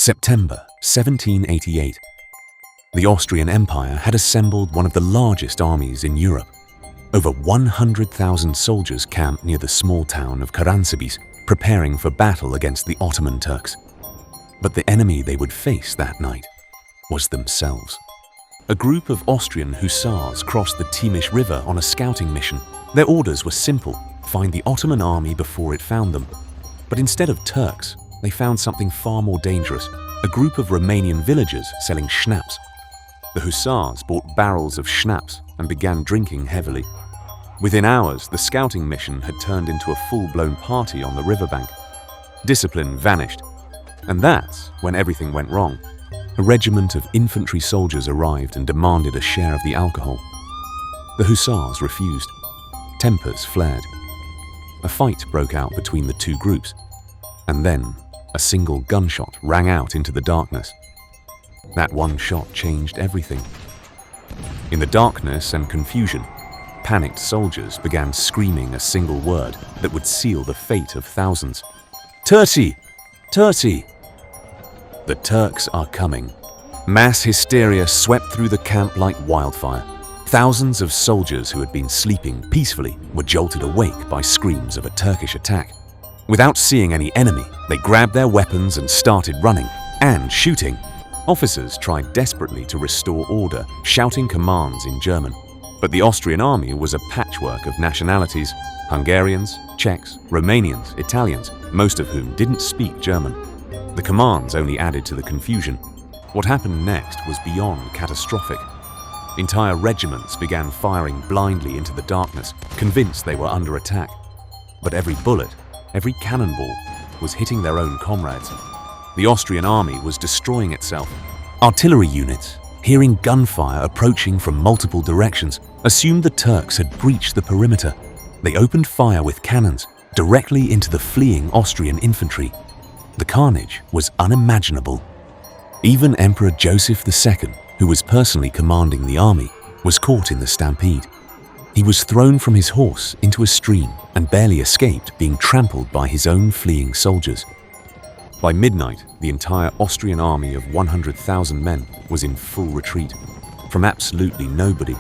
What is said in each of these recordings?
September 1788. The Austrian Empire had assembled one of the largest armies in Europe. Over 100,000 soldiers camped near the small town of Karansebes, preparing for battle against the Ottoman Turks. But the enemy they would face that night was themselves. A group of Austrian hussars crossed the Timish River on a scouting mission. Their orders were simple: find the Ottoman army before it found them. But instead of Turks, they found something far more dangerous: a group of Romanian villagers selling schnapps. The hussars bought barrels of schnapps and began drinking heavily. Within hours, the scouting mission had turned into a full-blown party on the riverbank. Discipline vanished. And that's when everything went wrong. A regiment of infantry soldiers arrived and demanded a share of the alcohol. The hussars refused. Tempers flared. A fight broke out between the two groups. And then, a single gunshot rang out into the darkness. That one shot changed everything. In the darkness and confusion, panicked soldiers began screaming a single word that would seal the fate of thousands. "Tursi! Tursi!" The Turks are coming. Mass hysteria swept through the camp like wildfire. Thousands of soldiers who had been sleeping peacefully were jolted awake by screams of a Turkish attack. Without seeing any enemy, they grabbed their weapons and started running and shooting. Officers tried desperately to restore order, shouting commands in German. But the Austrian army was a patchwork of nationalities: Hungarians, Czechs, Romanians, Italians, most of whom didn't speak German. The commands only added to the confusion. What happened next was beyond catastrophic. Entire regiments began firing blindly into the darkness, convinced they were under attack. But every bullet, every cannonball, was hitting their own comrades. The Austrian army was destroying itself. Artillery units, hearing gunfire approaching from multiple directions, assumed the Turks had breached the perimeter. They opened fire with cannons directly into the fleeing Austrian infantry. The carnage was unimaginable. Even Emperor Joseph II, who was personally commanding the army, was caught in the stampede. He was thrown from his horse into a stream and barely escaped being trampled by his own fleeing soldiers. By midnight, the entire Austrian army of 100,000 men was in full retreat from absolutely nobody.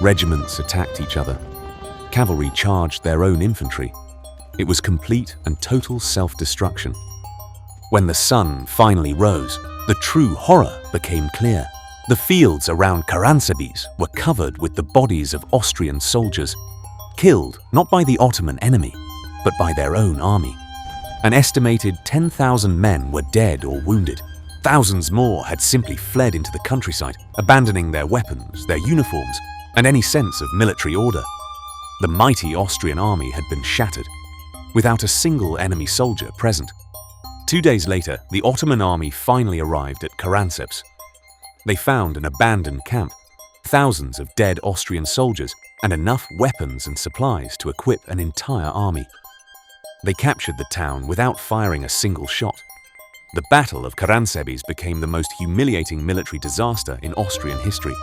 Regiments attacked each other. Cavalry charged their own infantry. It was complete and total self-destruction. When the sun finally rose, the true horror became clear. The fields around Karansebes were covered with the bodies of Austrian soldiers, killed not by the Ottoman enemy, but by their own army. An estimated 10,000 men were dead or wounded. Thousands more had simply fled into the countryside, abandoning their weapons, their uniforms, and any sense of military order. The mighty Austrian army had been shattered, without a single enemy soldier present. 2 days later, the Ottoman army finally arrived at Karansebes. They found an abandoned camp, thousands of dead Austrian soldiers, and enough weapons and supplies to equip an entire army. They captured the town without firing a single shot. The Battle of Karánsebes became the most humiliating military disaster in Austrian history.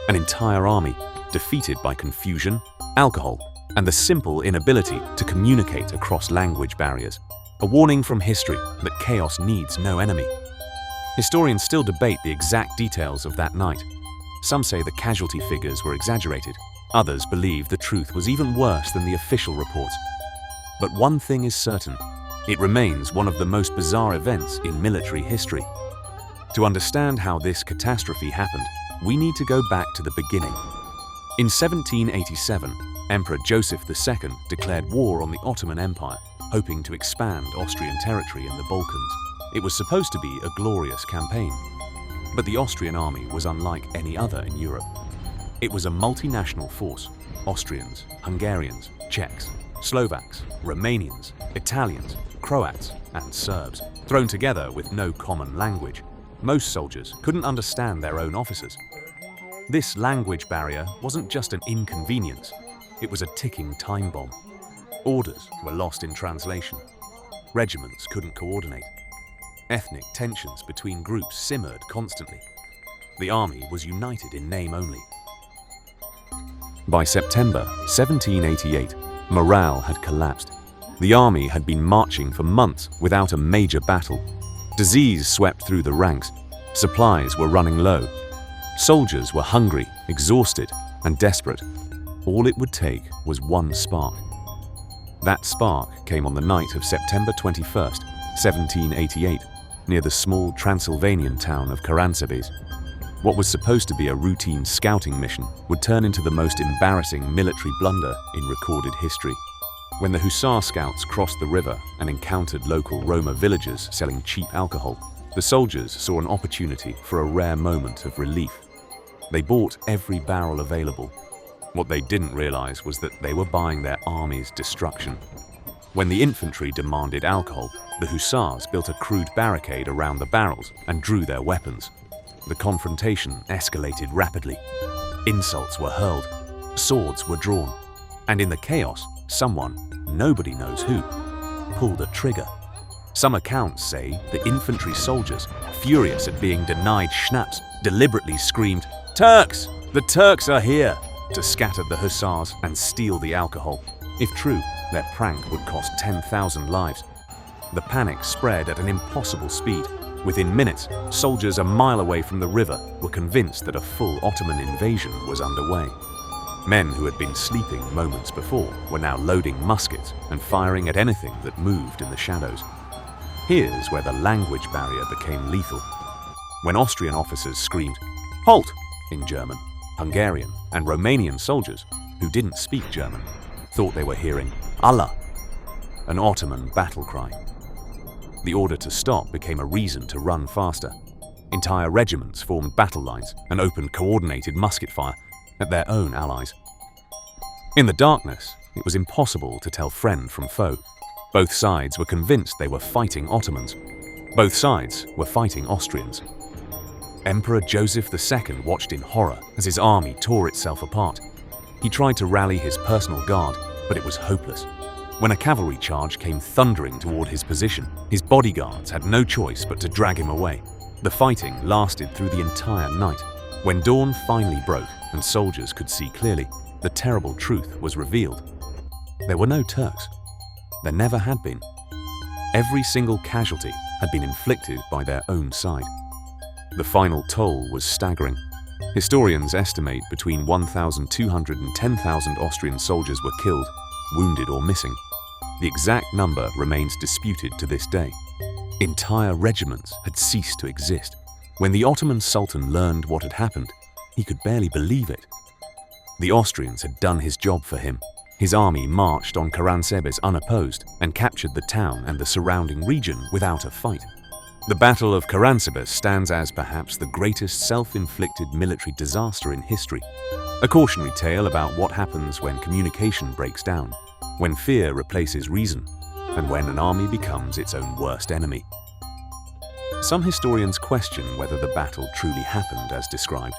An entire army defeated by confusion, alcohol, and the simple inability to communicate across language barriers. A warning from history that chaos needs no enemy. Historians still debate the exact details of that night. Some say the casualty figures were exaggerated. Others believe the truth was even worse than the official reports. But one thing is certain: it remains one of the most bizarre events in military history. To understand how this catastrophe happened, we need to go back to the beginning. In 1787, Emperor Joseph II declared war on the Ottoman Empire, hoping to expand Austrian territory in the Balkans. It was supposed to be a glorious campaign. But the Austrian army was unlike any other in Europe. It was a multinational force: Austrians, Hungarians, Czechs, Slovaks, Romanians, Italians, Croats, and Serbs, thrown together with no common language. Most soldiers couldn't understand their own officers. This language barrier wasn't just an inconvenience, it was a ticking time bomb. Orders were lost in translation. Regiments couldn't coordinate. Ethnic tensions between groups simmered constantly. The army was united in name only. By September 1788, morale had collapsed. The army had been marching for months without a major battle. Disease swept through the ranks. Supplies were running low. Soldiers were hungry, exhausted, and desperate. All it would take was one spark. That spark came on the night of September 21st, 1788, near the small Transylvanian town of Karansebes. What was supposed to be a routine scouting mission would turn into the most embarrassing military blunder in recorded history. When the Hussar scouts crossed the river and encountered local Roma villagers selling cheap alcohol, the soldiers saw an opportunity for a rare moment of relief. They bought every barrel available. What they didn't realize was that they were buying their army's destruction. When the infantry demanded alcohol, the Hussars built a crude barricade around the barrels and drew their weapons. The confrontation escalated rapidly. Insults were hurled, swords were drawn, and in the chaos, someone, nobody knows who, pulled a trigger. Some accounts say the infantry soldiers, furious at being denied schnapps, deliberately screamed, "Turks! The Turks are here!" to scatter the Hussars and steal the alcohol. If true, their prank would cost 10,000 lives. The panic spread at an impossible speed. Within minutes, soldiers a mile away from the river were convinced that a full Ottoman invasion was underway. Men who had been sleeping moments before were now loading muskets and firing at anything that moved in the shadows. Here's where the language barrier became lethal. When Austrian officers screamed, "Halt!" in German, Hungarian and Romanian soldiers, who didn't speak German, thought they were hearing "Allah," an Ottoman battle cry. The order to stop became a reason to run faster. Entire regiments formed battle lines and opened coordinated musket fire at their own allies. In the darkness, it was impossible to tell friend from foe. Both sides were convinced they were fighting Ottomans. Both sides were fighting Austrians. Emperor Joseph II watched in horror as his army tore itself apart. He tried to rally his personal guard, but it was hopeless. When a cavalry charge came thundering toward his position, his bodyguards had no choice but to drag him away. The fighting lasted through the entire night. When dawn finally broke and soldiers could see clearly, the terrible truth was revealed. There were no Turks. There never had been. Every single casualty had been inflicted by their own side. The final toll was staggering. Historians estimate between 1,200 and 10,000 Austrian soldiers were killed, wounded or missing. The exact number remains disputed to this day. Entire regiments had ceased to exist. When the Ottoman Sultan learned what had happened, he could barely believe it. The Austrians had done his job for him. His army marched on Karansebes unopposed and captured the town and the surrounding region without a fight. The Battle of Karánsebes stands as perhaps the greatest self-inflicted military disaster in history. A cautionary tale about what happens when communication breaks down, when fear replaces reason, and when an army becomes its own worst enemy. Some historians question whether the battle truly happened as described,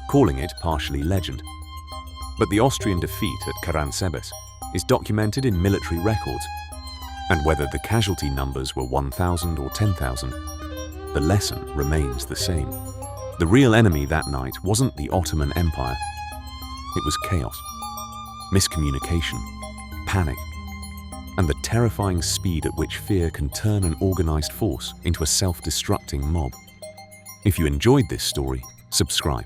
calling it partially legend. But the Austrian defeat at Karansebes is documented in military records, and whether the casualty numbers were 1,000 or 10,000, the lesson remains the same. The real enemy that night wasn't the Ottoman Empire. It was chaos, miscommunication, panic, and the terrifying speed at which fear can turn an organized force into a self-destructing mob. If you enjoyed this story, subscribe,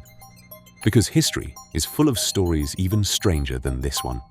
because history is full of stories even stranger than this one.